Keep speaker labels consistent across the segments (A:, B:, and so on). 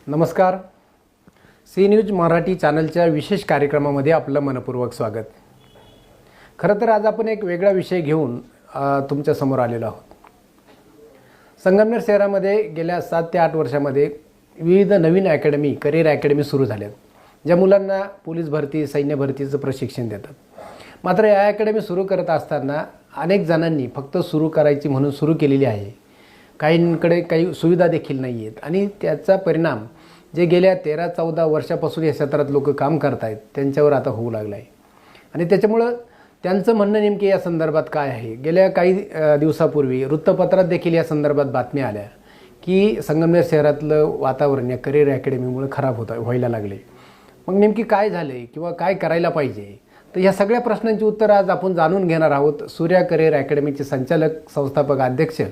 A: नमस्कार. C news Marathi चॅनलच्या विशेष कार्यक्रमामध्ये आपलं मनपूर्वक स्वागत. खरं तर आज आपण एक वेगळा विषय घेऊन तुमच्यासमोर आलेलो आहोत. संगमनेर शहरामध्ये गेल्या 7 ते 8 वर्षामध्ये विविध नवीन अकॅडमी, करिअर अकॅडमी सुरू झाल्यात, ज्या मुलांना पोलीस भरती, सैन्य भरतीचं प्रशिक्षण देतात. मात्र या अकॅडमी सुरू करत असताना अनेक जणांनी फक्त सुरू करायची म्हणून सुरू केलेली आहे. काहींकडे काही सुविधा देखील नाही आहेत आणि त्याचा परिणाम जे गेल्या 13-14 वर्षापासून या क्षेत्रात लोक काम करत आहेत त्यांच्यावर आता होऊ लागला आहे. आणि त्याच्यामुळं त्यांचं म्हणणं नेमके या संदर्भात काय आहे. गेल्या काही दिवसापूर्वी वृत्तपत्रात देखील या संदर्भात बातम्या आल्या की संगमनेर शहरातलं वातावरण या करिअर अकॅडमीमुळे खराब व्हायला लागले. मग नेमकी काय झाले किंवा काय करायला पाहिजे, तर ह्या सगळ्या प्रश्नांची उत्तर आज आपण जाणून घेणार आहोत. सूर्या करिअर अकॅडमीचे संचालक, संस्थापक, अध्यक्ष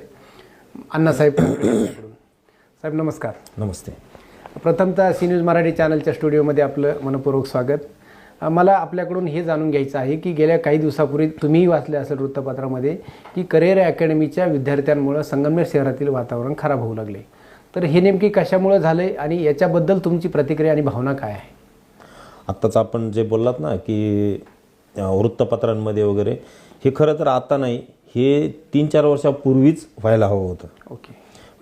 A: अण्णासाहेब साहेब, नमस्कार.
B: नमस्ते.
A: प्रथमतः सी न्यूज मराठी चॅनलच्या स्टुडिओमध्ये आपलं मनपूर्वक स्वागत. मला आपल्याकडून हे जाणून घ्यायचं आहे की गेल्या काही दिवसापूर्वी तुम्हीही वाचले असेल वृत्तपत्रामध्ये की करिअर अकॅडमीच्या विद्यार्थ्यांमुळे संगमनेर शहरातील वातावरण खराब होऊ लागले. तर हे नेमकी कशामुळे झाले आणि याच्याबद्दल तुमची प्रतिक्रिया आणि भावना काय आहे?
B: आत्ताच आपण जे बोललात ना की वृत्तपत्रांमध्ये वगैरे, हे खरं तर आता नाही, हे 3-4 वर्षापूर्वीच व्हायला हवं होतं.
A: ओके.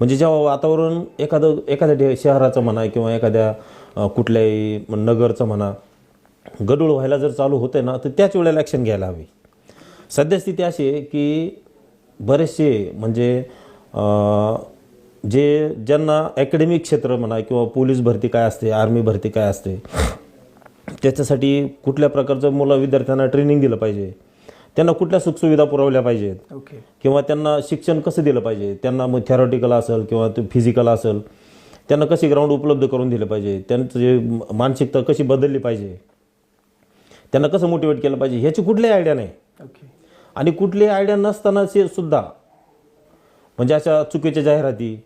B: म्हणजे जेव्हा वातावरण एखाद्या शहराचं म्हणा किंवा एखाद्या कुठल्याही नगरचं म्हणा गडूळ व्हायला जर चालू होते ना, तर त्याच वेळेला ॲक्शन घ्यायला हवी. सद्यस्थिती अशी आहे की बरेचसे म्हणजे ज्यांना अकॅडमिक क्षेत्र म्हणा किंवा पोलीस भरती काय असते, आर्मी भरती काय असते, त्याच्यासाठी कुठल्या प्रकारचं विद्यार्थ्यांना ट्रेनिंग दिलं पाहिजे, त्यांना कुठल्या सुखसुविधा पुरवल्या पाहिजेत,
A: ओके, किंवा
B: किंवा त्यांना शिक्षण कसं दिलं पाहिजे, त्यांना मग थेरॉटिकल असेल किंवा फिजिकल असेल, त्यांना कशी ग्राउंड उपलब्ध करून दिले पाहिजे, त्यांचं जे मानसिकता कशी बदलली पाहिजे, त्यांना कसं मोटिवेट केलं पाहिजे, ह्याची कुठलीही आयडिया नाही.
A: ओके.
B: आणि कुठलीही आयडिया नसताना सुद्धा म्हणजे अशा चुकीच्या जाहिराती,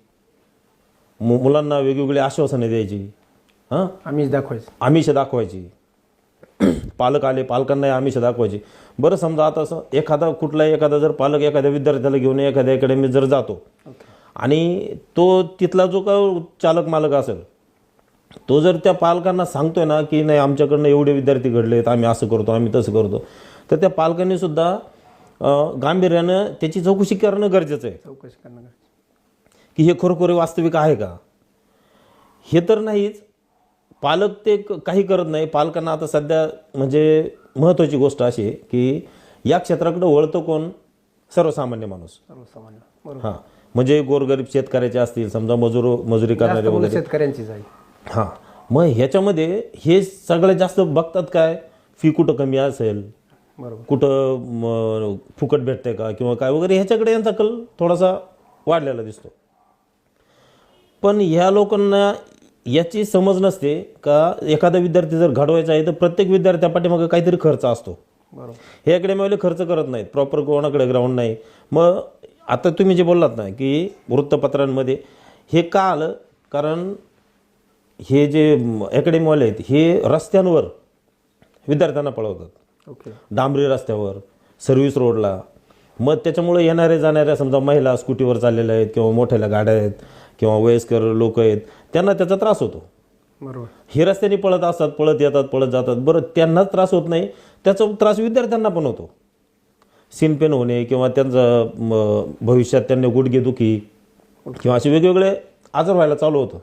B: मुलांना वेगवेगळी आश्वासने द्यायची, आमिष दाखवायची, पालक आले पालकांना आमिष दाखवायची. बरं, समजा आता असं एखादा जर पालक एखाद्या विद्यार्थ्याला घेऊन एखाद्या अकॅडमीत जर जातो आणि तो तिथला जो का चालक मालक असेल, तो जर त्या पालकांना सांगतोय ना की नाही आमच्याकडनं एवढे विद्यार्थी घडलेत, आम्ही असं करतो, आम्ही तसं करतो, तर त्या पालकांनी सुद्धा गांभीर्यानं त्याची चौकशी करणं गरजेचं आहे की हे खरोखर वास्तविक आहे का. हे तर नाहीच, पालक ते काही करत नाही. पालकांना आता सध्या म्हणजे महत्त्वाची गोष्ट अशी आहे की या क्षेत्राकडे वळतो कोण? सर्वसामान्य माणूस. हां, म्हणजे गोरगरीब शेतकऱ्याचे असतील, समजा मजुरी करणारे वगैरे
A: शेतकऱ्यांची जाईल.
B: हां, मग ह्याच्यामध्ये हे सगळ्यात जास्त बघतात काय, फी कुठं कमी असेल,
A: बरोबर,
B: कुठं फुकट भेटते का किंवा काय वगैरे, ह्याच्याकडे यांचा कल थोडासा वाढलेला दिसतो. पण ह्या लोकांना याची समज नसते का एखादा विद्यार्थी जर घडवायचा आहे तर प्रत्येक विद्यार्थ्यापाठीमागे काहीतरी खर्च असतो.
A: बरोबर.
B: हे अकॅडमीवाले खर्च करत नाहीत, प्रॉपर कोणाकडे ग्राउंड नाही. मग आता तुम्ही जे बोललात ना की वृत्तपत्रांमध्ये हे का आलं, कारण हे जे अकॅडमीवाले आहेत हे रस्त्यांवर विद्यार्थ्यांना पळवतात.
A: ओके.
B: डांबरी रस्त्यावर, सर्व्हिस रोडला. मग त्याच्यामुळे येणारे जाणाऱ्या समजा महिला स्कूटीवर चाललेल्या आहेत किंवा मोठ्याल्या गाड्या आहेत किंवा वयस्कर लोक आहेत, त्यांना त्याचा त्रास होतो.
A: बरोबर.
B: हे रस्त्याने पळत असतात, पळत येतात, पळत जातात. बरं, त्यांनाच त्रास होत नाही, त्याचा त्रास विद्यार्थ्यांना पण होतो. सीनपेन होणे किंवा त्यांचं भविष्यात त्यांना गुडघेदुखी किंवा असे वेगवेगळे आजार व्हायला चालू होतं.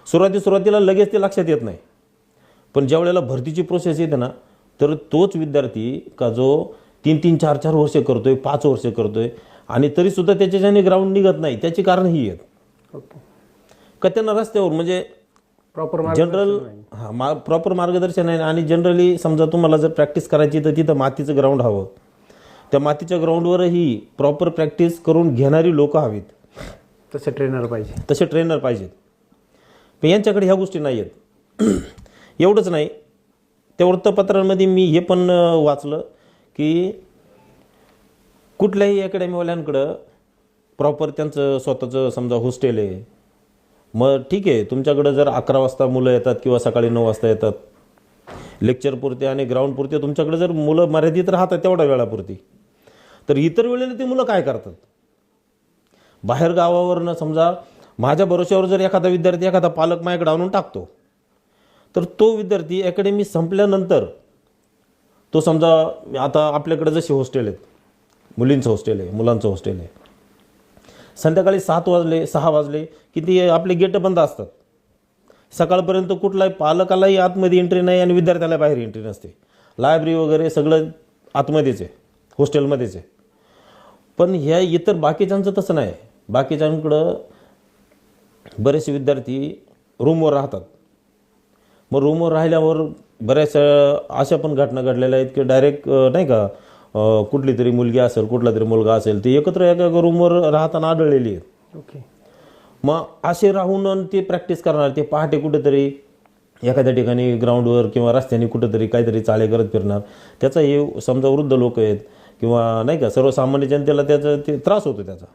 B: सुरुवातीला लगेच ते लक्षात येत नाही, पण ज्या वेळेला भरतीची प्रोसेस येते ना, तर तोच विद्यार्थी का जो 3-3, 4-4 वर्ष करतोय, 5 वर्ष करतोय आणि तरीसुद्धा त्याच्याने ग्राउंड निघत नाही, त्याची कारण ही आहेत.
A: ओके.
B: का त्यांना रस्त्यावर म्हणजे
A: प्रॉपर
B: प्रॉपर मार्गदर्शन आहे. आणि जनरली समजा तुम्हाला जर प्रॅक्टिस करायची तर तिथं मातीचं ग्राउंड हवं. त्या मातीच्या ग्राउंडवरही प्रॉपर प्रॅक्टिस करून घेणारी लोक हवीत,
A: तसे ट्रेनर पाहिजेत.
B: पण यांच्याकडे ह्या गोष्टी नाही आहेत. एवढंच नाही, त्या वृत्तपत्रांमध्ये मी हे पण वाचलं की कुठल्याही अकॅडमीवाल्यांकडं प्रॉपर त्यांचं स्वतःचं समजा हॉस्टेल आहे. मग ठीक आहे, तुमच्याकडं जर 11 वाजता मुलं येतात किंवा सकाळी 9 वाजता येतात लेक्चरपुरते आणि ग्राउंडपुरते, तुमच्याकडे जर मुलं मर्यादित राहतात तेवढ्या वेळापुरती, तर इतर वेळेला ती मुलं काय करतात? बाहेर गावावरनं समजा माझ्या भरोश्यावर जर एखादा विद्यार्थी एखादा पालक माझ्याकडे आणून टाकतो, तर तो विद्यार्थी अकॅडमी संपल्यानंतर तो समजा आता आपल्याकडे जसे हॉस्टेल आहेत, मुलींचं हॉस्टेल आहे, मुलांचं हॉस्टेल आहे, संध्याकाळी 7 वाजले 6 वाजले की ते आपले गेट बंद असतात. सकाळपर्यंत कुठलाही पालकालाही आतमध्ये एंट्री नाही आणि विद्यार्थ्याला बाहेर एंट्री नसते. लायब्ररी वगैरे सगळं आतमध्येच आहे, हॉस्टेलमध्येच आहे. पण ह्या इतर बाकीच्यांचं तसं नाही. बाकीच्यांकडं बरेचसे विद्यार्थी रूमवर राहतात. मग रूमवर राहिल्यावर बऱ्याच अशा पण घटना घडलेल्या आहेत की डायरेक्ट नाही का कुठली तरी मुलगी असेल, कुठला तरी मुलगा असेल, ते एकत्र एका रूमवर राहताना आढळलेली आहेत.
A: ओके.
B: मग असे राहून ते प्रॅक्टिस करणार. ते पहाटे कुठेतरी एखाद्या ठिकाणी ग्राउंडवर किंवा रस्त्याने कुठेतरी काहीतरी चाळे करत फिरणार. त्याचा हे समजा वृद्ध लोक आहेत किंवा नाही का सर्वसामान्य जनतेला त्याचा ते त्रास होतो त्याचा.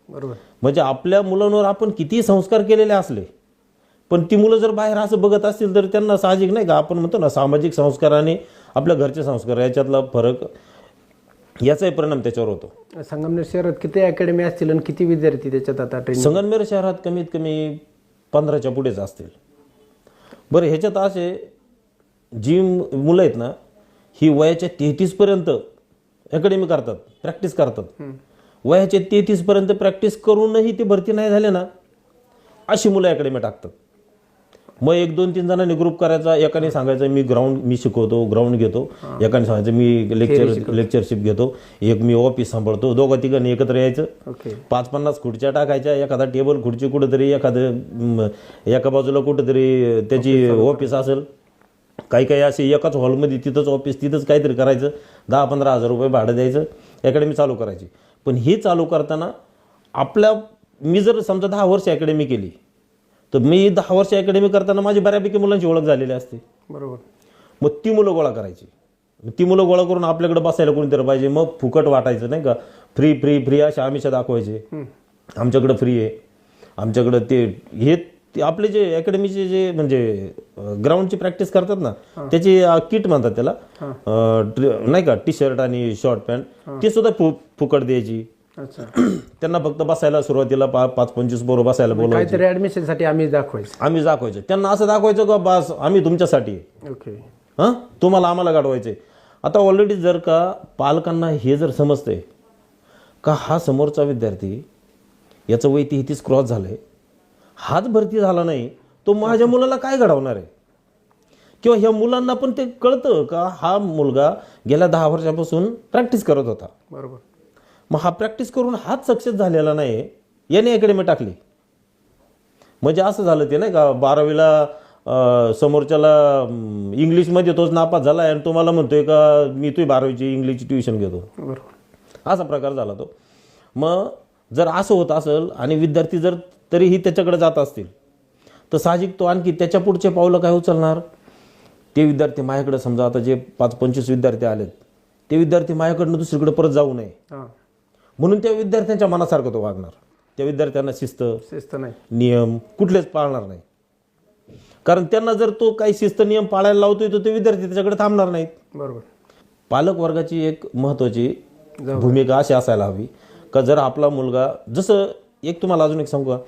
A: बरोबर.
B: म्हणजे आपल्या मुलांवर आपण किती संस्कार केलेले असले पण ती मुलं जर बाहेर असं बघत असतील तर त्यांना साहजिक नाही का, आपण म्हणतो ना सामाजिक संस्कार आणि आपल्या घरचे संस्कार याच्यातला फरक, याचाही परिणाम त्याच्यावर होतो.
A: संगमनेर शहरात किती अकॅडमी असतील आणि किती विद्यार्थी त्याच्यात आता ट्रेनिंग?
B: संगमनेर शहरात कमीत कमी 15च्या पुढेच असतील. बरं, ह्याच्यात असे जी मुलं आहेत ना, ही वयाच्या 33पर्यंत अकॅडमी करतात, प्रॅक्टिस करतात. वयाच्या 33पर्यंत प्रॅक्टिस करूनही ते भरती नाही झाले ना, अशी मुलं अकॅडमी टाकतात. मग 1-2-3 जणांनी ग्रुप करायचा. एकाने सांगायचं मी शिकवतो, ग्राउंड घेतो. एकाने सांगायचं मी लेक्चरशिप घेतो. एक मी ऑफिस सांभाळतो. 2-3 एकत्र यायचं. 5-50 खुर्च्या टाकायच्या. एखादा टेबल खुर्ची कुठेतरी, एका बाजूला कुठेतरी त्याची ऑफिस असेल. काही असे एकाच हॉलमध्ये तिथंच ऑफिस, तिथंच काहीतरी करायचं. 10-15 हजार रुपये भाडं द्यायचं, अकॅडमी चालू करायची. पण ही चालू करताना मी जर समजा 10 वर्ष अकॅडमी केली तर मी 10 वर्ष अकॅडमी करताना माझी बऱ्यापैकी मुलांची ओळख झालेली असते.
A: बरोबर.
B: मग ती मुलं गोळा करायची. ती मुलं गोळा करून आपल्याकडे बसायला कोणीतरी पाहिजे. मग फुकट वाटायचं नाही का, फ्री फ्री फ्री असे आमिषा दाखवायचे. आमच्याकडं फ्री आहे, आमच्याकडं हे आपले जे अकॅडमीचे जे म्हणजे ग्राउंडची प्रॅक्टिस करतात ना, त्याची किट म्हणतात त्याला नाही का, टी-शर्ट आणि शॉर्ट पॅन्ट, ते सुद्धा फुकट द्यायची. त्यांना फक्त बसायला सुरुवातीला 5-25 पोरं बसायला बोलायचे.
A: काहीतरी ऍडमिशनसाठी आम्ही दाखवायचं.
B: त्यांना असं दाखवायचं का बस आम्ही तुमच्यासाठी आहे.
A: ओके.
B: तुम्हाला आम्हाला गाडवायचे. आता ऑलरेडी जर का पालकांना हे जर समजतंय का हा समोरचा विद्यार्थी याचं वय 33 क्रॉस झालंय, हाच भरती झाला नाही, तो माझ्या मुलाला काय घडवणार आहे. किंवा ह्या मुलांना पण ते कळतं का हा मुलगा गेल्या 10 वर्षापासून प्रॅक्टिस करत होता.
A: बरोबर.
B: मग हा प्रॅक्टिस करून हाच सक्सेस झालेला नाही, याने अकॅडमी टाकली. म्हणजे असं झालं ते नाही का, 12वीला समोरच्याला इंग्लिशमध्ये तोच नापास झाला आणि तुम्हाला म्हणतोय का मी तुझी 12वीची इंग्लिशची ट्युशन घेतो.
A: बरोबर.
B: असा प्रकार झाला तो. मग जर असं होत असेल आणि विद्यार्थी जर तरीही त्याच्याकडे जात असतील तर साहजिक तो आणखी त्याच्या पुढचे पावलं काय उचलणार. ते विद्यार्थी माझ्याकडे समजा आता जे 5-25 विद्यार्थी आलेत, ते विद्यार्थी माझ्याकडनं दुसरीकडे परत जाऊ नये म्हणून त्या विद्यार्थ्यांच्या मनासारखं तो वागणार. त्या विद्यार्थ्यांना शिस्त
A: नाही,
B: नियम कुठलेच पाळणार नाही. कारण त्यांना जर तो काही शिस्त नियम पाळायला लावतोय तर ते विद्यार्थी त्याच्याकडे थांबणार नाहीत.
A: बरोबर.
B: पालक वर्गाची एक महत्वाची भूमिका अशी असायला हवी का जर आपला मुलगा, जसं एक तुम्हाला अजून एक सांगू का,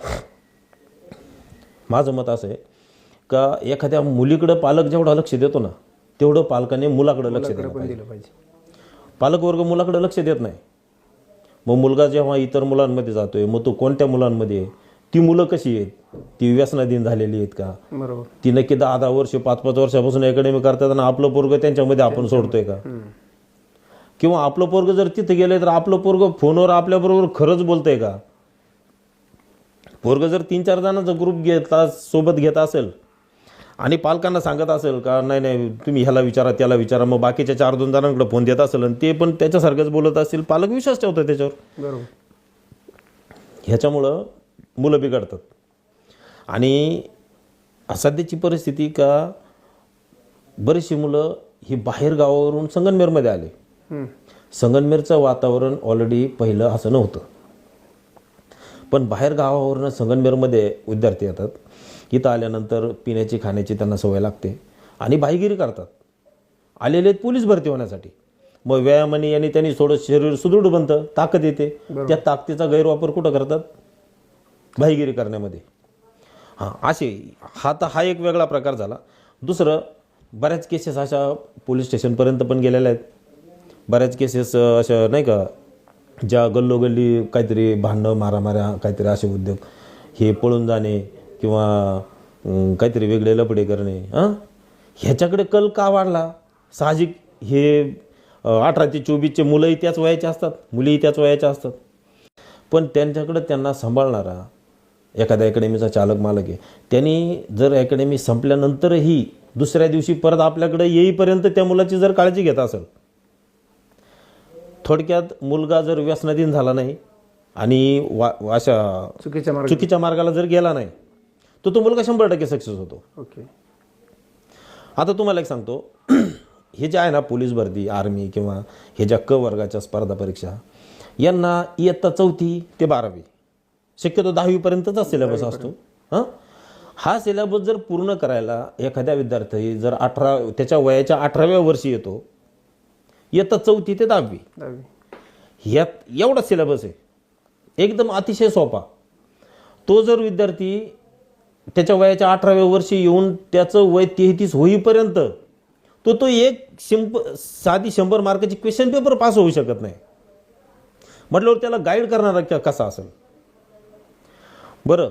B: माझं मत असं आहे का एखाद्या मुलीकडे पालक जेवढा लक्ष देतो ना तेवढं पालकाने मुलाकडे लक्ष दिलं पाहिजे. पालक वर्ग मुलाकडे लक्ष देत नाही. मग मुलगा जेव्हा इतर मुलांमध्ये जातोय मग तो कोणत्या मुलांमध्ये आहे, ती मुलं कशी आहेत, ती व्यसनाधीन झालेली आहेत का,
A: बरोबर,
B: ती नक्की 10-10 वर्ष 5-5 वर्षापासून अकॅडमी करतात आणि आपलं पोरग त्यांच्यामध्ये आपण सोडतोय का. किंवा आपलं पोरग जर तिथे गेलंय तर आपलं पोरग फोनवर आपल्याबरोबर खरंच बोलतंय का. पोरग जर 3-4 जणांचा ग्रुप सोबत घेत असेल आणि पालकांना सांगत असेल का नाही तुम्ही ह्याला विचारा त्याला विचारा, मग बाकीच्या 4-2 जणांकडे फोन देत असेल आणि ते पण त्याच्यासारखंच बोलत असतील, पालक विश्वास ठेवतात त्याच्यावर.
A: बरोबर.
B: ह्याच्यामुळं मुलं बिघडतात. आणि सध्याची परिस्थिती का बरीचशी मुलं ही बाहेर गावावरून संगमनेरमध्ये आले. संगमनेरचं वातावरण ऑलरेडी पहिलं असं नव्हतं, पण बाहेर गावावरून संगमनेरमध्ये विद्यार्थी येतात. इथं आल्यानंतर पिण्याची खाण्याची त्यांना सवय लागते आणि बाईगिरी करतात. आलेले पोलीस भरती होण्यासाठी. मग व्यायामाने आणि त्यांनी थोडं शरीर सुदृढ बनतं, ताकद येते. त्या ताकदीचा गैरवापर कुठं करतात, बाईगिरी करण्यामध्ये. हां असे हा एक वेगळा प्रकार झाला. दुसरं, बऱ्याच केसेस अशा पोलीस स्टेशनपर्यंत पण गेलेल्या आहेत. बऱ्याच केसेस अशा नाही का, ज्या गल्लोगल्ली काहीतरी भांडणं मारामाऱ्या काहीतरी असे उद्योग, हे पळून जाणे किंवा काहीतरी वेगळे लपडे करणे, ह्याच्याकडे कल का वाढला? साहजिक, हे 18 ते 24चे मुलंही त्याच वयाचे असतात, मुलीही त्याच वयाच्या असतात. पण त्यांच्याकडं त्यांना सांभाळणारा एखाद्या अकॅडमीचा चालक मालक आहे, त्यांनी जर अकॅडमी संपल्यानंतरही दुसऱ्या दिवशी परत आपल्याकडे येईपर्यंत त्या मुलाची जर काळजी घेत असेल, थोडक्यात मुलगा जर व्यसनाधीन झाला नाही आणि अशा चुकीच्या मार्गाला जर गेला नाही, तर तो मुलगा 100% सक्सेस होतो.
A: ओके.
B: आता तुम्हाला एक सांगतो, हे जे आहे ना पोलीस भरती, आर्मी किंवा हे ज्या क वर्गाच्या स्पर्धा परीक्षा, यांना इयत्ता 4थी ते 12वी, शक्यतो 10वीपर्यंतचा सिलेबस असतो. हा सिलेबस जर पूर्ण करायला एखाद्या विद्यार्थी जर त्याच्या वयाच्या 18व्या वर्षी येतो, इयत्ता 4थी ते 10वी, ह्यात एवढा सिलेबस आहे, एकदम अतिशय सोपा. तो जर विद्यार्थी त्याच्या वयाच्या 18व्या वर्षी येऊन त्याचं वय 33 होईपर्यंत तो एक साधी 100 मार्काची क्वेश्चन पेपर पास होऊ शकत नाही, म्हटल्यावर त्याला गाईड करणारा कसा असेल? बरं,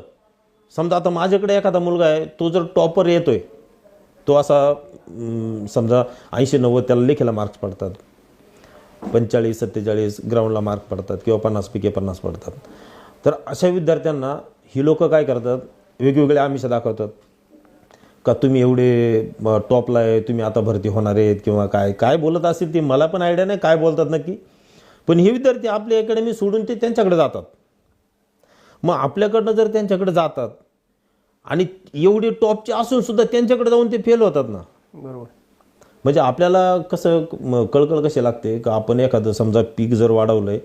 B: समजा आता माझ्याकडे एखादा मुलगा आहे, तो जर टॉपर येतोय, तो असा समजा 80-90 त्याला लेखीला मार्क्स पडतात, 45-47 ग्राउंडला मार्क पडतात किंवा 50पैकी 50 पडतात. तर अशा विद्यार्थ्यांना ही लोक काय करतात, वेगवेगळे आमिष दाखवतात का तुम्ही एवढे टॉपला आहे, तुम्ही आता भरती होणार आहेत किंवा काय बोलत असतील ते मला पण आयडिया नाही काय बोलतात नक्की. पण हे विद्यार्थी आपली अकॅडमी सोडून ते त्यांच्याकडे जातात. मग आपल्याकडनं जर त्यांच्याकडे जातात आणि एवढे टॉपचे असून सुद्धा त्यांच्याकडे जाऊन ते फेल होतात ना.
A: बरोबर.
B: म्हणजे आपल्याला कसं कळकळ कशी लागते का, आपण एखादं समजा पीक जर वाढवलंय,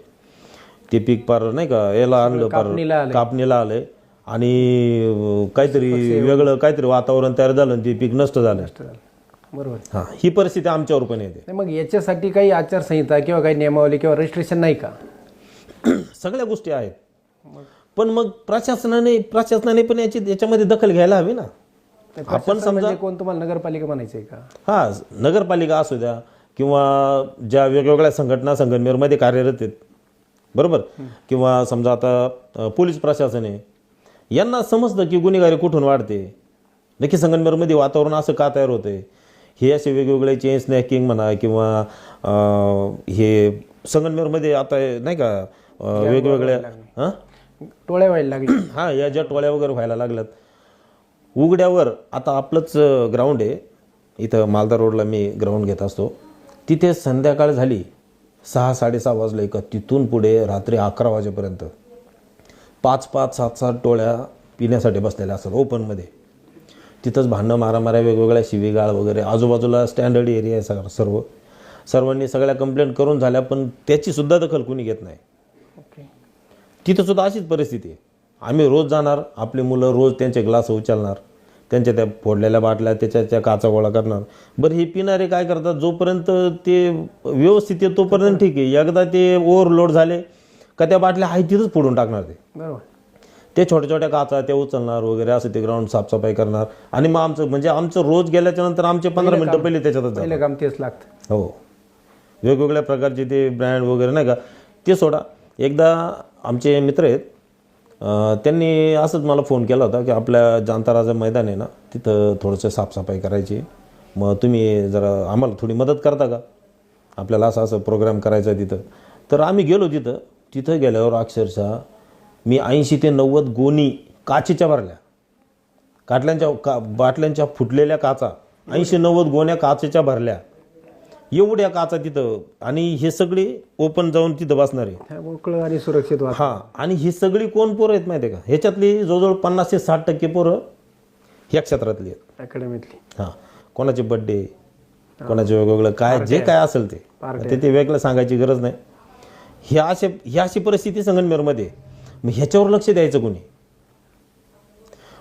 B: ते पीक पार नाही का याला आणलं, पार कापणीला आलंय आणि काहीतरी वेगळं काहीतरी वातावरण तयार झालं आणि ते पीक नष्ट झालं.
A: बरोबर.
B: हां, ही परिस्थिती आमच्यावर पण येते.
A: मग याच्यासाठी काही आचारसंहिता किंवा काही नियमावली किंवा रजिस्ट्रेशन नाही का?
B: सगळ्या गोष्टी आहेत, पण मग प्रशासनाने पण याच्यामध्ये दखल घ्यायला हवी ना. आपण समजा
A: कोण तुम्हाला नगरपालिका म्हणायचंय का?
B: हा, नगरपालिका असू द्या किंवा ज्या वेगवेगळ्या संघटना संगमनेरमध्ये कार्यरत आहेत, बरोबर, किंवा समजा आता पोलीस प्रशासन आहे, यांना समजतं की गुन्हेगारी कुठून वाढते, नक्की संगमनेरमध्ये वातावरण असं का तयार होते. हे असे वेगवेगळे चेन स्नॅकिंग म्हणा किंवा हे संगमनेरमध्ये आता नाही का वेगवेगळ्या
A: टोळ्या व्हायला लागल्या.
B: हां, या ज्या टोळ्या वगैरे व्हायला लागल्यात उघड्यावर. आता आपलंच ग्राउंड आहे इथं मालदार रोडला, मी ग्राउंड घेत असतो तिथे. संध्याकाळ झाली 6-6:30 वाजले का तिथून पुढे रात्री 11 वाजेपर्यंत 5-5, 7-7 टोळ्या पिण्यासाठी बसलेल्या असतात ओपनमध्ये. तिथंच भांडणं मारामाऱ्या, वेगवेगळ्या शिवीगाळ वगैरे. आजूबाजूला स्टँडर्ड एरिया आहे सर्वांनी सगळ्या कंप्लेंट करून झाल्या, पण त्याची सुद्धा दखल कुणी घेत नाही. तिथं सुद्धा अशीच परिस्थिती आहे. आम्ही रोज जाणार, आपली मुलं रोज त्यांचे ग्लास उचलणार, त्यांच्या त्या फोडलेल्या बाटल्या त्या काचा गोळा करणार. बरं, हे पिणारे काय करतात, जोपर्यंत ते व्यवस्थित आहे तोपर्यंत ठीक आहे, एकदा ते ओव्हरलोड झाले का त्या बाटल्या आहे तिथंच फोडून टाकणार ते. बरोबर. ते छोट्या काचा त्या उचलणार वगैरे, असं ते ग्राउंड साफसफाई करणार. आणि मग आमचं रोज गेल्याच्या नंतर आमचे 15 मिनिटं पहिले त्याच्यातच
A: काम तेच लागतं.
B: हो, वेगवेगळ्या प्रकारचे ते ब्रँड वगैरे नाही का, ते सोडा. एकदा आमचे मित्र आहेत, त्यांनी असंच मला फोन केला होता की आपल्या जांता राजा मैदान आहे ना, तिथं थोडंसं साफसफाई करायची, मग तुम्ही जरा आम्हाला थोडी मदत करता का, आपल्याला असं प्रोग्राम करायचा तिथं. तर आम्ही गेलो तिथं गेल्यावर अक्षरशः मी 80 ते 90 गोणी काचेच्या भरल्या, बाटल्यांच्या फुटलेल्या काचा 80-90 गोण्या काचेच्या भरल्या, एवढ्या काचा तिथं. आणि हे सगळे ओपन जाऊन तिथं बसणारे,
A: मोकळं आणि सुरक्षित.
B: हां, आणि ही सगळी कोण पोरं आहेत माहिती आहे का, ह्याच्यातली जवळजवळ 50 ते 60% पोरं ह्या क्षेत्रातली आहेत, अकॅडमीतली. हां, कोणाचे बड्डे, कोणाचे वेगवेगळं काय जे काय असेल ते वेगळं सांगायची गरज नाही. ही अशी परिस्थिती संगमनेरमध्ये. मग ह्याच्यावर लक्ष द्यायचं कोणी?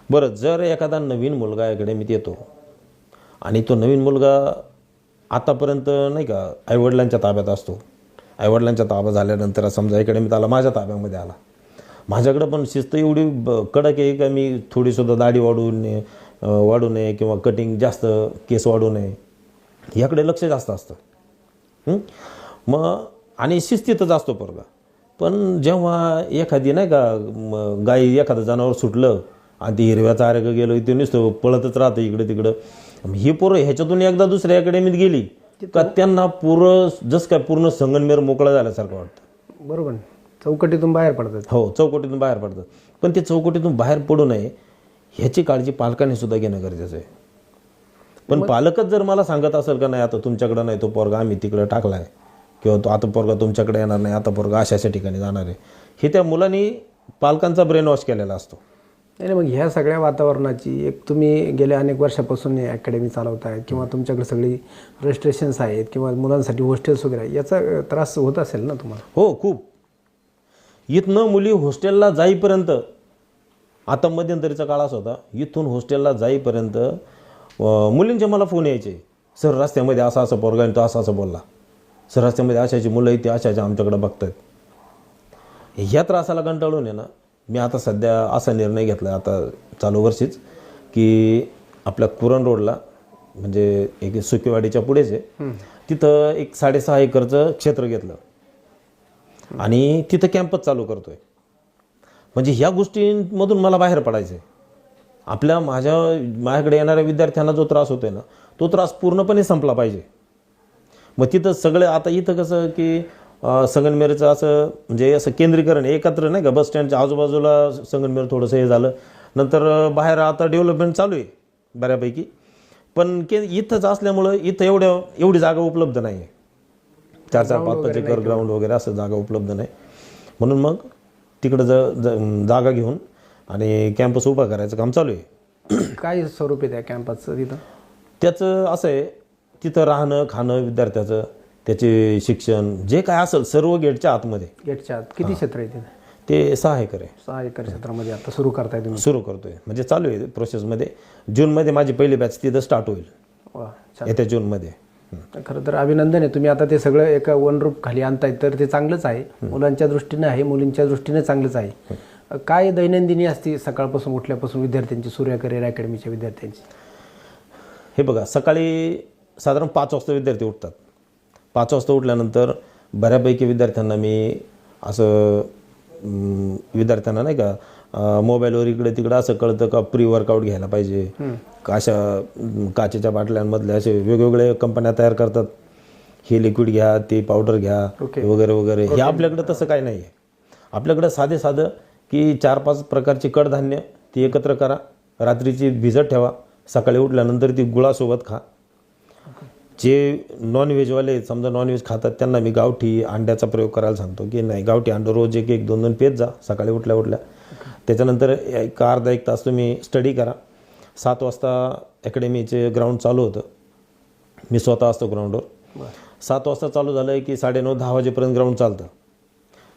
B: बरं, जर एखादा नवीन मुलगा अकॅडमीत येतो आणि तो नवीन मुलगा आतापर्यंत नाही का आईवडिलांच्या ताब्यात असतो, आईवडिलांच्या ताब्यात झाल्यानंतर समजा अकॅडमीत आला, माझ्या ताब्यामध्ये आला, माझ्याकडे पण शिस्त एवढी कडक आहे का मी थोडीसुद्धा दाढी वाढू नये किंवा कटिंग जास्त केस वाढू नये याकडे लक्ष जास्त असतं. मग आणि शिस्तीतच असतो पोरगा. पण जेव्हा एखादी नाही का गाई एखादं जनावर सुटलं आणि ती हिरव्या चाऱ्याकडे गेलो इथे नुसतं पळतच राहतं इकडे तिकडं. ही पोरं ह्याच्यातून एकदा दुसऱ्या अकॅडमीत गेली का त्यांना जसं काय पूर्ण संगमनेर मोकळा झाल्यासारखं वाटतं.
A: बरोबर, चौकटीतून बाहेर पडतात.
B: हो, चौकटीतून बाहेर पडतात. पण ते चौकटीतून बाहेर पडू नये ह्याची काळजी पालकांनी सुद्धा घेणं गरजेचं आहे. पण पालकच जर मला सांगत असेल का नाही आता तुमच्याकडे नाही तो पोरगा आम्ही तिकडे टाकलाय किंवा तो आता पोरगा तुमच्याकडे येणार नाही, आता पोरगा अशा ठिकाणी जाणार आहे, हे त्या मुलांनी पालकांचा ब्रेन वॉश केलेला असतो.
A: नाही, मग ह्या सगळ्या वातावरणाची एक तुम्ही गेल्या अनेक वर्षापासून अकॅडमी चालवताय किंवा तुमच्याकडे सगळी रजिस्ट्रेशन्स आहेत किंवा मुलांसाठी हॉस्टेल्स वगैरे आहे, याचा त्रास होत असेल ना तुम्हाला?
B: हो, खूप. इथनं मुली हॉस्टेलला जाईपर्यंत, आता मध्यंतरीचा काळ असा होता, इथून हॉस्टेलला जाईपर्यंत मुलींचे मला फोन यायचे, सर रस्त्यामध्ये असा असं पोरगा तो असा असं बोलला, सर रस्त्यामध्ये अशाची मुलं इथे अशाच्या आमच्याकडे बघतायत. ह्या त्रासाला कंटाळून आहे ना मी आता सध्या असा निर्णय घेतला आता चालू वर्षीच की आपल्या कुरण रोडला म्हणजे एक सुकेवाडीच्या पुढेच आहे तिथं एक 6.5 एकरचं क्षेत्र घेतलं आणि तिथं कॅम्पस चालू करतोय. म्हणजे ह्या गोष्टींमधून मला बाहेर पडायचं आहे. माझ्याकडे येणाऱ्या विद्यार्थ्यांना जो त्रास होतोय ना तो त्रास पूर्णपणे संपला पाहिजे. मग तिथं सगळे आता इथं कसं की संगमनेरचं असं म्हणजे असं केंद्रीकरण एकत्र नाही का, बस स्टँडच्या आजूबाजूला संगमनेर थोडंसं हे झालं, नंतर बाहेर आता डेव्हलपमेंट चालू आहे बऱ्यापैकी. पण इथंच असल्यामुळं इथं एवढी जागा उपलब्ध नाही आहे. 4-4, 5-5 एकर ग्राउंड वगैरे असं जागा उपलब्ध नाही. म्हणून मग तिकडं जागा घेऊन आणि कॅम्पस उभा करायचं काम चालू आहे.
A: काय स्वरूप आहे त्या कॅम्पसचं तिथं?
B: त्याचं असं आहे, तिथं राहणं खाणं विद्यार्थ्याचं, त्याचे शिक्षण जे काय असेल सर्व गेटच्या आतमध्ये.
A: गेटच्या आत किती क्षेत्र आहे तिथे?
B: ते 6 एकर आहे.
A: 6 एकर क्षेत्रामध्ये आता सुरू करताय तुम्ही?
B: सुरू करतोय, म्हणजे चालू आहे प्रोसेसमध्ये. जूनमध्ये माझी पहिली बॅच तिथं स्टार्ट होईल.
A: वा, छान.
B: येत्या जूनमध्ये.
A: खरं तर अभिनंदन आहे, तुम्ही आता ते सगळं एका वन रूप खाली आणताय तर ते चांगलंच आहे. मुलांच्या दृष्टीने आहे, मुलींच्या दृष्टीने चांगलंच आहे. काय दैनंदिनी असते सकाळपासून उठल्यापासून विद्यार्थ्यांची, सूर्या करिअर अकॅडमीच्या विद्यार्थ्यांची?
B: हे बघा, सकाळी साधारण 5 वाजता विद्यार्थी उठतात. 5 वाजता उठल्यानंतर बऱ्यापैकी विद्यार्थ्यांना मी असं विद्यार्थ्यांना नाही का मोबाईलवर इकडे तिकडे असं कळतं का प्री वर्कआउट घ्यायला पाहिजे, अशा काचेच्या बाटल्यांमधले असे वेगवेगळे कंपन्या तयार करतात, हे लिक्विड घ्या, ते पावडर घ्या वगैरे वगैरे. हे आपल्याकडे तसं काही नाही आहे. आपल्याकडं साधं की 4-5 प्रकारची कडधान्य ती एकत्र करा, रात्रीची भिजत ठेवा, सकाळी उठल्यानंतर ती गुळासोबत खा. जे नॉनव्हेजवाले समजा नॉनव्हेज खातात त्यांना मी गावठी अंड्याचा प्रयोग करायला सांगतो की नाही, गावठी अंडं रोज 1-2 पेत जा सकाळी उठल्या. त्याच्यानंतर एक अर्धा 1 तास तुम्ही स्टडी करा. 7 वाजता अकॅडमीचे ग्राउंड चालू होतं, मी स्वतः असतो ग्राउंडवर. 7 वाजता चालू झालं की 9:30-10 वाजेपर्यंत ग्राउंड चालतं.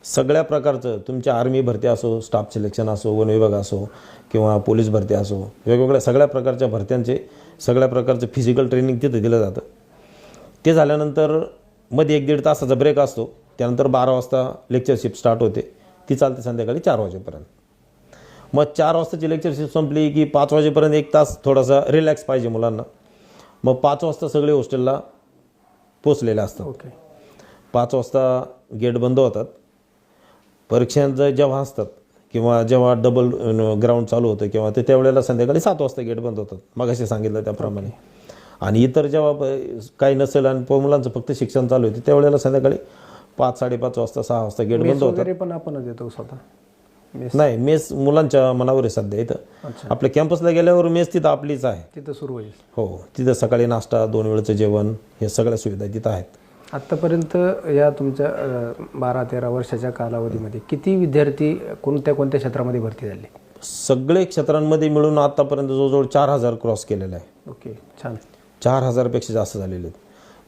B: सगळ्या प्रकारचं तुमच्या आर्मी भरती असो, स्टाफ सिलेक्शन असो, वन विभाग असो किंवा पोलीस भरती असो, वेगवेगळ्या सगळ्या प्रकारच्या भरत्यांचे सगळ्या प्रकारचं फिजिकल ट्रेनिंग तिथं दिलं जातं. ते झाल्यानंतर मध्ये 1-1.5 तासाचा ब्रेक असतो. त्यानंतर 12 वाजता लेक्चरशिप स्टार्ट होते, ती चालते संध्याकाळी 4 वाजेपर्यंत. मग 4 वाजताची लेक्चरशिप संपली की 5 वाजेपर्यंत 1 तास थोडासा रिलॅक्स पाहिजे मुलांना. मग 5 वाजता सगळे हॉस्टेलला पोचलेले असतात. 5 वाजता गेट बंद होतात. परीक्षांचं जेव्हा असतात किंवा जेव्हा डबल ग्राउंड चालू होतं किंवा ते त्यावेळेला संध्याकाळी 7 वाजता गेट बंद होतात मगाशी सांगितलं त्याप्रमाणे. आणि इतर जेव्हा काही नसेल आणि मुलांचं फक्त शिक्षण चालू होते त्यावेळेला संध्याकाळी 5-5:30 वाजता 6 वाजता गेट बंद होतात.
A: पण आपणच देतो स्वतः?
B: नाही, मेस मुलांच्या मनावर आहे सध्या. इथं आपल्या कॅम्पसला गेल्यावर मेस तिथं आपलीच आहे,
A: तिथं सुरू होईल.
B: हो, तिथं सकाळी नाश्ता, 2 वेळचं जेवण, हे सगळ्या सुविधा तिथं आहेत.
A: आत्तापर्यंत या तुमच्या 12-13 वर्षाच्या कालावधीमध्ये किती विद्यार्थी कोणत्या क्षेत्रामध्ये भरती झाले?
B: सगळे क्षेत्रांमध्ये मिळून आतापर्यंत जवळजवळ 4,000 क्रॉस केलेला आहे.
A: ओके, छान.
B: 4,000पेक्षा जास्त झालेले आहेत.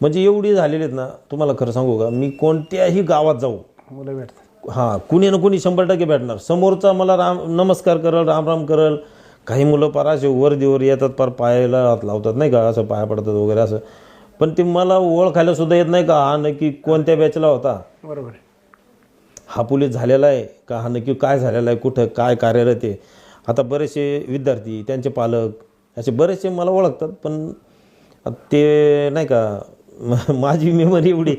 B: म्हणजे एवढी झालेली आहेत ना, तुम्हाला खरं सांगू का, मी कोणत्याही गावात जाऊ
A: मुलं भेटतात.
B: हां, कुणी ना कुणी 100% भेटणार. समोरचा मला नमस्कार करल, राम करल. काही मुलं पार असे वरदीवर येतात, पार पायाला हात लावतात नाही का, असं पाया पडतात वगैरे असं. पण ते मला ओळखायला सुद्धा येत नाही का हा नक्की कोणत्या बॅचला होता.
A: बरोबर.
B: हा पोलीस झालेला आहे का, हा नक्की काय झालेला आहे, कुठं काय कार्यरत आहे. आता बरेचसे विद्यार्थी, त्यांचे पालक असे बरेचसे मला ओळखतात, पण ते नाही का माझी मेमरी एवढी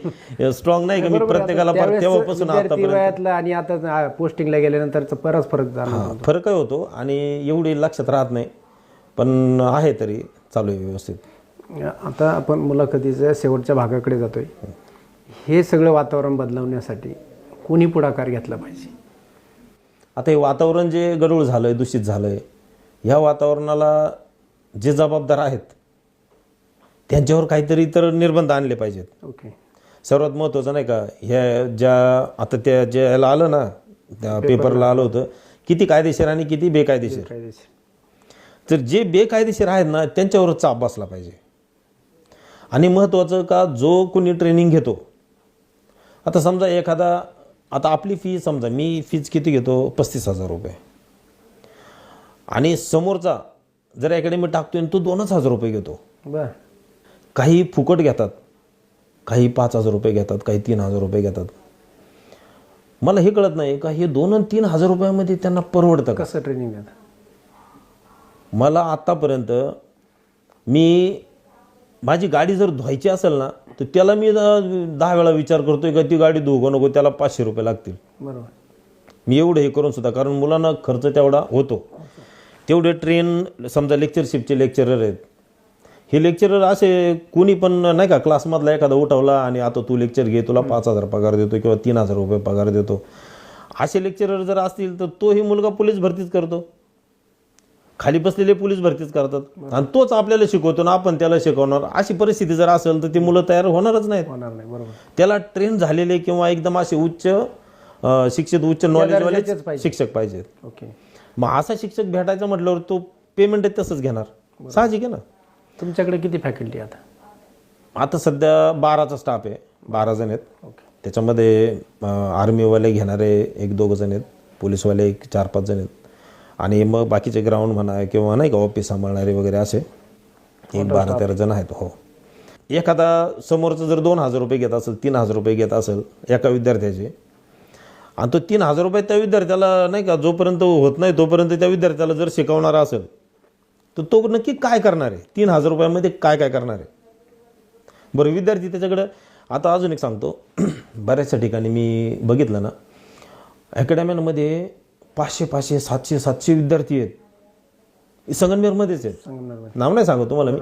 B: स्ट्रॉंग नाही का मी प्रत्येकाला तेव्हापासून
A: आतापर्यंत आणि आता पोस्टिंगला गेल्यानंतरचा बराच फरक झाला.
B: फरकही होतो आणि एवढी लक्षात राहत नाही, पण आहे तरी चालू आहे व्यवस्थित.
A: आता आपण मुलाखतीच्या शेवटच्या भागाकडे जातोय. हे सगळं वातावरण बदलवण्यासाठी कोणी पुढाकार घेतला पाहिजे?
B: आता हे वातावरण जे गढूळ झालंय, दूषित झालंय, ह्या वातावरणाला जे जबाबदार आहेत त्यांच्यावर काहीतरी तर निर्बंध आणले पाहिजेत.
A: ओके.
B: सर्वात महत्त्वाचं नाही का, ह्या ज्या आता त्या जे ह्याला आलं ना, त्या पेपरला आलं होतं, किती कायदेशीर आणि किती बेकायदेशीर. तर जे बेकायदेशीर आहेत ना त्यांच्यावरच चाप बसला पाहिजे. आणि महत्त्वाचं का, जो कोणी ट्रेनिंग घेतो, आता समजा एखादा, आता आपली फी समजा मी फीज किती घेतो, 35,000 रुपये, आणि समोरचा जर अकॅडमी टाकतोय तो 2,000 रुपये घेतो.
A: बरं.
B: काही फुकट घेतात, काही 5,000 रुपये घेतात, काही 3,000 रुपये घेतात. मला हे कळत नाही का हे 2 आणि 3,000 रुपयामध्ये त्यांना परवडतं का?
A: कसं ट्रेनिंग घेतात?
B: मला आत्तापर्यंत मी माझी गाडी जर धुवायची असेल ना तर त्याला मी 10 वेळा विचार करतोय का ती गाडी धुवू नको, त्याला 500 रुपये लागतील.
A: बरोबर.
B: मी एवढं हे करून सुद्धा, कारण मुलांना खर्च तेवढा होतो. तेवढे ट्रेन समजा लेक्चरशिपचे लेक्चरर आहेत, हे लेक्चरर असे कोणी पण नाही का, क्लासमधला एखादा उठवला आणि आता तू लेक्चर घे, तुला 5,000 पगार देतो किंवा 3,000 रुपये पगार देतो, असे लेक्चरर जर असतील तर तोही मुलगा पोलीस भरतीच करतो. खाली बसलेले पोलीस भरतीच करतात आणि तोच आपल्याला शिकवतो ना आपण त्याला शिकवणार. अशी परिस्थिती जर असेल तर ती मुलं तयार होणारच नाहीत.
A: बरोबर.
B: त्याला ट्रेन झालेले किंवा एकदम असे उच्च शिक्षित, उच्च नॉलेजवाले शिक्षक पाहिजेत.
A: ओके.
B: मग असा शिक्षक भेटायचा म्हटल्यावर तो पेमेंट तसंच घेणार, साहजिक आहे ना.
A: तुमच्याकडे किती फॅकल्टी आता?
B: आता सध्या 12चा स्टाफ आहे, 12 जण आहेत.
A: ओके.
B: त्याच्यामध्ये आर्मीवाले घेणारे 1-2 जण आहेत, पोलीसवाले 4-5 जण आहेत, आणि मग बाकीचे ग्राउंड म्हणा किंवा नाही का ऑफिस सांभाळणारे वगैरे असे 12-13 जण आहेत. हो. एखादा समोरचं जर 2,000 रुपये घेत असेल, 3,000 रुपये घेत असेल एका विद्यार्थ्याचे, आणि तो 3,000 रुपये त्या विद्यार्थ्याला नाही का जोपर्यंत होत नाही तोपर्यंत त्या विद्यार्थ्याला जर शिकवणारा असेल तर तो नक्की काय करणार आहे? 3,000 रुपयामध्ये काय काय करणार आहे? बरं, विद्यार्थी त्याच्याकडं. आता अजून एक सांगतो, बऱ्याचशा ठिकाणी मी बघितलं ना, अकॅडम्यांमध्ये 500-500, 700-700 विद्यार्थी आहेत. संगमनेरमध्येच आहेत, नाव नाही सांगतो तुम्हाला मी,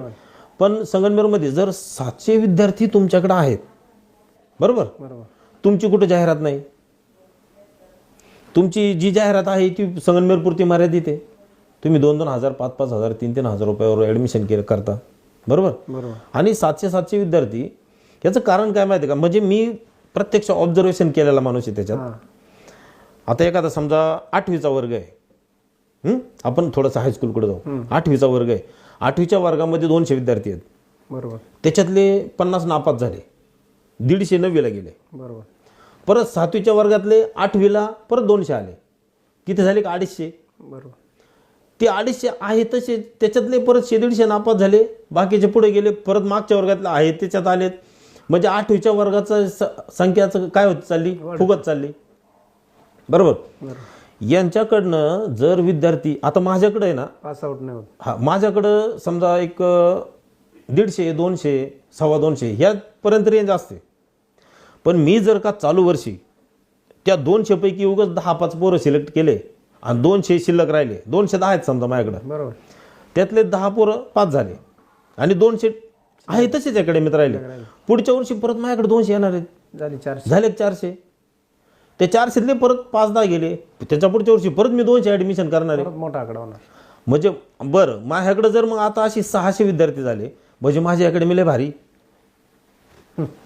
B: पण संगमनेरमध्ये जर 700 विद्यार्थी तुमच्याकडे आहेत, बरोबर, तुमची कुठं जाहिरात नाही. तुमची जी जाहिरात आहे ती संगमनेरपुरती मर्यादित आहे. तुम्ही 2,000, 5,000, 3,000 रुपयावर ॲडमिशन करता, बरोबर. आणि 700-700 विद्यार्थी, याचं कारण काय माहिती का, म्हणजे मी प्रत्यक्ष ऑब्झर्वेशन केलेला माणूस आहे त्याच्यात. आता एखादा समजा 8वीचा वर्ग आहे, आपण थोडंसं हायस्कूलकडे जाऊ. 8वीचा वर्ग आहे, 8वीच्या वर्गामध्ये 200 विद्यार्थी आहेत,
A: बरोबर.
B: त्याच्यातले 50 नापास झाले, 150 9वीला गेले,
A: बरोबर.
B: परत 7वीच्या वर्गातले 8वीला परत 200 आले, किती झाले का 250.
A: बरोबर. ते
B: 250 आहे तसे, त्याच्यातले परत 100-150 नापास झाले, बाकीचे पुढे गेले, परत मागच्या वर्गातले आहेत त्याच्यात आलेत. म्हणजे 8वीच्या वर्गाचं संख्याचं काय होत चालली, फुगत चालली, बरोबर. यांच्याकडनं जर विद्यार्थी, आता माझ्याकडे आहे ना,
A: पास आउट नाही होत.
B: हा, माझ्याकडं समजा एक 150, 200, 250 ह्यापर्यंत रेंज असते. पण मी जर का चालू वर्षी त्या 200 पैकी उगाच 10-5 पोरं सिलेक्ट केले आणि 200 शिल्लक राहिले, 210 आहेत समजा माझ्याकडं, बरोबर, त्यातले 10 पोरं पास झाले आणि 200 आहे तसेच अकॅडमीत राहिले, पुढच्या वर्षी परत माझ्याकडे 200 येणार आहेत, झाले 400. ते 400तले परत 5-10 गेले, त्याच्या पुढच्या वर्षी परत मी 200 ॲडमिशन करणार आहे,
A: मोठा आकडा होणार.
B: म्हणजे बरं, माझ्याकडे जर मग आता अशी 600 विद्यार्थी झाले, म्हणजे माझी अकॅडमी लय भारी.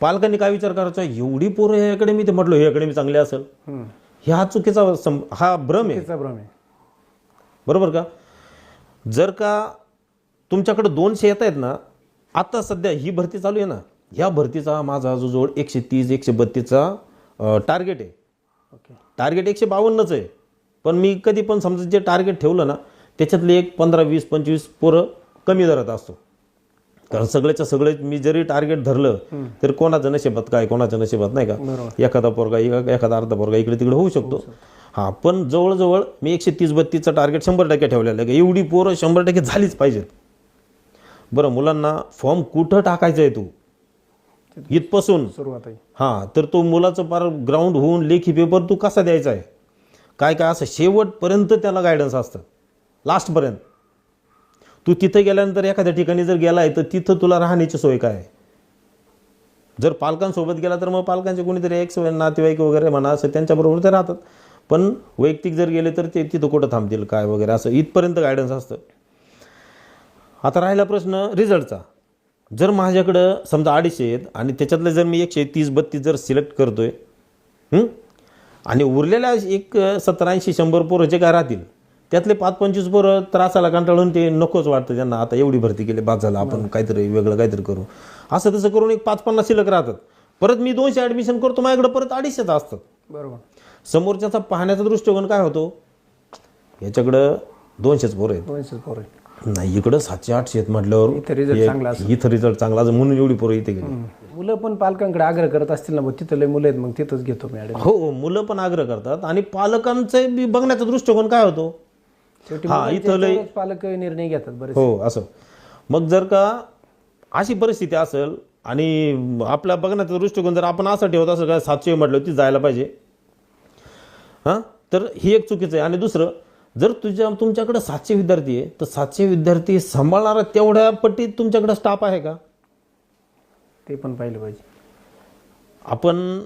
B: पालकांनी काय विचार करायचा, एवढी पोरं हे अकॅडमी, ते म्हटलं हे अकॅडमी चांगली असेल. हा चुकीचा हा भ्रम आहे, बरोबर का. जर का तुमच्याकडे 200 येत आहेत ना, आता सध्या ही भरती चालू आहे ना, ह्या भरतीचा माझा जो जवळ 130-132चा टार्गेट आहे. टार्गेट 152च आहे, पण मी कधी पण समजा जे टार्गेट ठेवलं ना त्याच्यातले एक 15-20-25 पोरं कमी दरात असतो. कारण सगळ्याच्या सगळे मी जरी टार्गेट धरलं तर कोणाचं नशिबात काय, कोणाचं नशिबात नाही का, एखादा पोरगा एखादा अर्धा पोरगा इकडे तिकडे होऊ शकतो. हा, पण जवळजवळ मी 130-32चं टार्गेट 100% ठेवलेलं आहे. एवढी पोरं 100% झालीच पाहिजेत. बरं, मुलांना फॉर्म कुठं टाकायचं आहे तू इथपासून
A: सुरुवात आहे.
B: हां, तर तो मुलाचं पार ग्राउंड होऊन लेखी पेपर तू कसा द्यायचा आहे, काय काय असं शेवटपर्यंत त्याला गायडन्स असतं, लास्टपर्यंत. तू तिथे गेल्यानंतर एखाद्या ठिकाणी जर गेला आहे तर तिथं तुला राहण्याची सोय काय आहे. जर पालकांसोबत गेला तर मग पालकांचे कोणीतरी एक नातेवाईक वगैरे म्हणा असं त्यांच्याबरोबर ते राहतात. पण वैयक्तिक जर गेले तर ते तिथं कुठं थांबतील काय वगैरे असं इथपर्यंत गायडन्स असतं. आता राहिला प्रश्न रिझल्टचा. जर माझ्याकडं समजा 250 आहेत आणि त्याच्यातले जर मी 130-32 जर सिलेक्ट करतोय आणि उरलेल्या एक 70-80-100 पोरं जे काय राहतील त्यातले 5-25 पोरं त्रासाला कंटाळून ते नकोच वाटतं त्यांना, आता एवढी भरती केली बाद झालं, आपण काहीतरी वेगळं काहीतरी करू, असं तसं करून एक 5-50 शिल्लक राहतात. परत मी 200 ॲडमिशन करतो, माझ्याकडे परत 250 असतात.
A: बरोबर.
B: समोरच्याचा पाहण्याचा दृष्टिकोन काय होतो, याच्याकडं 200 पोरं आहेत,
A: 200 पोरं आहेत.
B: नाही इकडं 700-800 आहेत म्हटल्यावर
A: इथं रिझल्ट चांगला असेल.
B: इथं रिझल्ट चांगला असेल म्हणून एवढी पोरं इथे गेली.
A: मुलं पण पालकांकडे आग्रह करत असतील ना, मग तिथं लय मुलं आहेत, मग तिथंच घेतो मी ॲडमिशन.
B: हो, मुलं पण आग्रह करतात आणि पालकांचे बी बघण्याचा दृष्टिकोन काय होतो,
A: हा, इथं लय पालक निर्णय घेतात बरेच.
B: हो असं. मग जर का अशी परिस्थिती असेल आणि आपला बघण्याचा दृष्टिकोन जर आपण असं ठेवत असं काय 700 म्हटलं ती जायला पाहिजे, हां, तर ही एक चुकीचं आहे. आणि दुसरं, जर तुमच्याकडे 700 विद्यार्थी आहे तर 700 विद्यार्थी सांभाळणारा तेवढ्या पट्टीत तुमच्याकडे स्टाफ आहे का,
A: ते पण पाहिलं पाहिजे.
B: आपण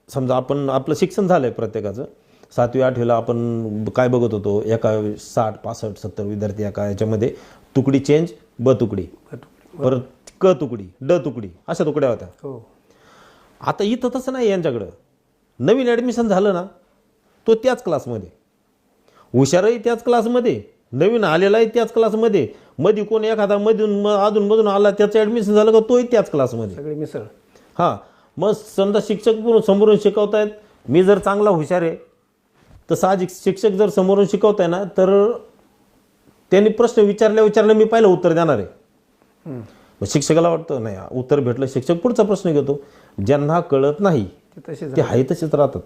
B: समजा आपण आपलं शिक्षण झालं आहे प्रत्येकाचं, 7वी-8वीला आपण काय बघत होतो, एका 60-65-70 विद्यार्थी एका याच्यामध्ये तुकडी चेंज, ब तुकडी, परत क तुकडी, ड तुकडी, अशा तुकड्या होत्या.
A: हो.
B: आता इथं तसं नाही. यांच्याकडं नवीन ॲडमिशन झालं ना, तो त्याच क्लासमध्ये, हुशारही त्याच क्लासमध्ये, नवीन आलेला आहे त्याच क्लासमध्ये, मध्ये कोण एखादा अधूनमधून आला त्याचं ॲडमिशन झालं का तोही त्याच क्लासमध्ये,
A: सगळे मिसळ.
B: हां, मग समजा शिक्षक समोरून शिकवतायत, मी जर चांगला हुशार आहे तर साहजिक शिक्षक जर समोरून शिकवताय ना तर त्यांनी प्रश्न विचारल्या मी पहिलं उत्तर देणार आहे. मग शिक्षकाला वाटतं नाही उत्तर भेटलं, शिक्षक पुढचा प्रश्न घेतो. ज्यांना कळत नाही ते आहे तसेच राहतात,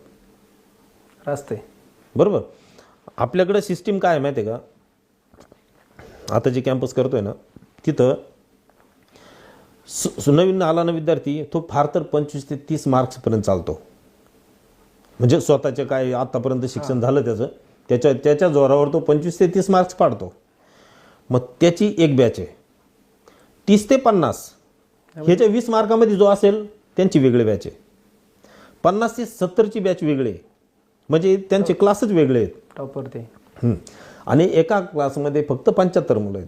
A: रास्ते.
B: बरोबर. आपल्याकडे सिस्टीम काय आहे माहिती आहे का, आता जे कॅम्पस करतोय ना तिथं नवीन आला ना विद्यार्थी, तो फार तर 25 ते 30 मार्क्सपर्यंत चालतो. म्हणजे स्वतःचे काय आतापर्यंत शिक्षण झालं त्याच्या जोरावर तो 25 ते 30 मार्क्स पाडतो. मग त्याची एक बॅच आहे 30 ते 50, ह्याच्या 20 मार्कामध्ये जो असेल त्यांची वेगळी बॅच आहे. 50 ते 70ची बॅच वेगळी आहे, म्हणजे त्यांचे क्लासच वेगळे आहेत.
A: टॉपर ते.
B: आणि एका क्लासमध्ये फक्त 75 मुलं आहेत.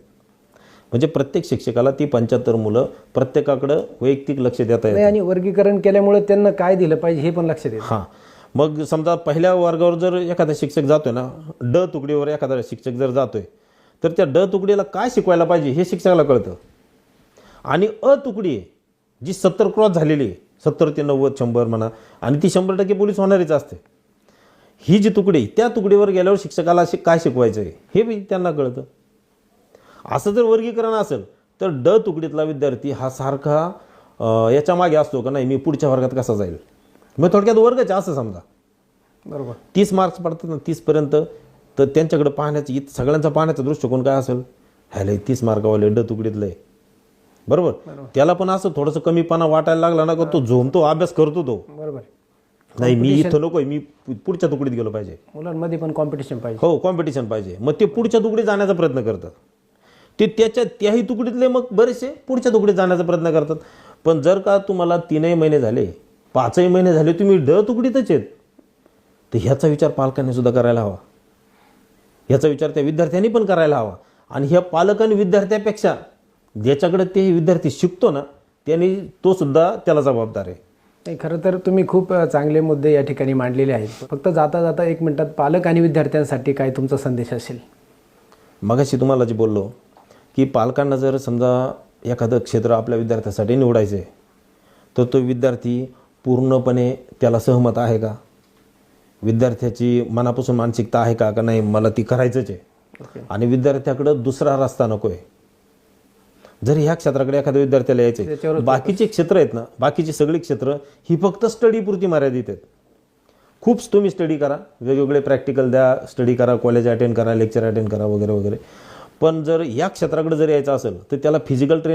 B: म्हणजे प्रत्येक शिक्षकाला ती 75 मुलं प्रत्येकाकडं वैयक्तिक लक्ष देता येतं.
A: आणि वर्गीकरण केल्यामुळे त्यांना काय दिलं पाहिजे हे पण लक्षात येतं.
B: हां, मग समजा पहिल्या वर्गावर जर एखादा शिक्षक जातोय ना, ड तुकडीवर एखादा शिक्षक जर जातोय तर त्या ड तुकडीला काय शिकवायला पाहिजे हे शिक्षकाला कळतं. आणि अ तुकडी आहे जी 70 क्रॉस झालेली आहे, 70 ते 90 100 म्हणा, आणि ती 100% पोलीस होणारीच असते. ही जी तुकडी त्या तुकडीवर गेल्यावर शिक्षकाला काय शिकवायचं आहे हे बी त्यांना कळतं. असं जर वर्गीकरण असेल तर ड तुकडीतला विद्यार्थी हा सारखा याच्या मागे असतो का नाही, मी पुढच्या वर्गात कसा जाईल. मग थोडक्यात वर्गाचे असं समजा,
A: बरोबर.
B: 30 मार्क्स पडतात ना 30पर्यंत, तर त्यांच्याकडे पाहण्याची सगळ्यांचा पाहण्याचा दृष्टिकोन काय असेल, ह्याला 30 मार्कावाले ड तुकडीतलं आहे, बरोबर. त्याला पण असं थोडंसं कमीपणा वाटायला लागला ना, तो झोमतो, अभ्यास करतो तो,
A: बरोबर.
B: नाही मी इथं नकोय, मी पुढच्या तुकडीत गेलो पाहिजे.
A: मुलांमध्ये पण कॉम्पिटिशन पाहिजे.
B: हो, कॉम्पिटिशन पाहिजे. मग ते पुढच्या तुकडीत जाण्याचा प्रयत्न करतात. ते त्याही तुकडीतले मग बरेचसे पुढच्या तुकडीत जाण्याचा प्रयत्न करतात. पण जर का तुम्हाला 3 महिने झाले, 5 महिने झाले तुम्ही ड तुकडीतच आहेत, तर ह्याचा विचार पालकांनी सुद्धा करायला हवा. ह्याचा विचार त्या विद्यार्थ्यांनी पण करायला हवा. आणि ह्या पालक आणि विद्यार्थ्यापेक्षा ज्याच्याकडे ते विद्यार्थी शिकतो ना, त्यांनी तो सुद्धा त्याला जबाबदार आहे.
A: नाही, खरं तर तुम्ही खूप चांगले मुद्दे या ठिकाणी मांडलेले आहेत. फक्त जाता जाता 1 मिनिटात पालक आणि विद्यार्थ्यांसाठी काय तुमचा संदेश असेल.
B: मगाशी तुम्हाला जे बोललो की पालकांना जर समजा एखादं क्षेत्र आपल्या विद्यार्थ्यासाठी निवडायचं आहे तर तो विद्यार्थी पूर्णपणे त्याला सहमत आहे का, विद्यार्थ्याची मनापासून मानसिकता आहे का नाही मला ती करायचंच आहे. आणि विद्यार्थ्याकडं दुसरा रस्ता नको आहे. जर ह्या क्षेत्राकडे एखाद्या विद्यार्थ्याला यायचं, बाकीचे क्षेत्र आहेत ना, बाकीची सगळी क्षेत्र ही फक्त स्टडीपुरती मर्यादित आहेत. खूप तुम्ही स्टडी करा, वेगवेगळे प्रॅक्टिकल द्या, स्टडी करा, कॉलेज अटेंड करा, लेक्चर अटेंड करा वगैरे वगैरे. पण जर या क्षेत्राकडे जर यायचं असेल तर त्याला फिजिकल